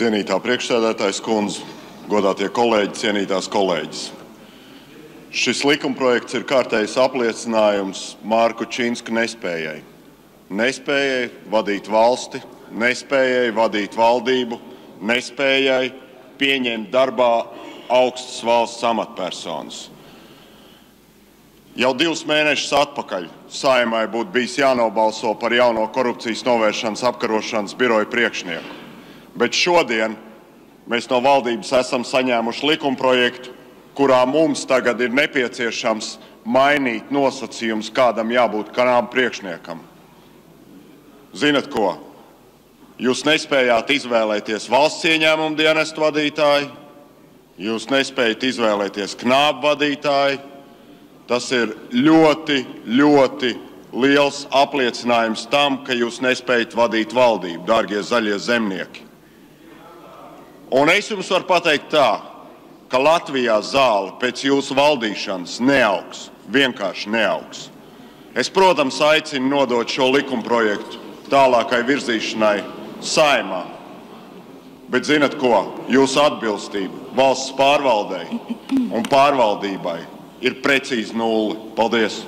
Cienītā priekšsēdētājas kundze, godātie kolēģi, cienītās kolēģis. Šis likumprojekts ir kārtējs apliecinājums Mārka Kučinska nespējai. Nespējai vadīt valsti, nespējai vadīt valdību, nespējai pieņemt darbā augstas valsts amatpersonas. Jau 2 mēnešus atpakaļ Saeimai būtu bijis jānobalso par jauno korupcijas novēršanas apkarošanas biroja priekšnieku. Bet šodien mēs no valdības esam saņēmuši likumprojektu, kurā mums tagad ir nepieciešams mainīt nosacījumus, kādam jābūt kanāla priekšniekam. Zinat ko? Jūs nespējāt izvēlēties valsts ieņēmumu dienestu vadītāju, jūs nespējat izvēlēties knābu vadītāju. Tas ir ļoti, ļoti liels apliecinājums tam, ka jūs nespējat vadīt valdību, dārgie zaļie zemnieki. Un es jums varu pateikt tā, ka Latvijā zāle pēc jūsu valdīšanas neaugs, vienkārši neaugs. Es, protams, aicinu nodot šo likumprojektu tālākai virzīšanai Saeimā. Bet zinat ko? Jūsu atbilstība valsts pārvaldei un pārvaldībai ir precīzi 0. Paldies!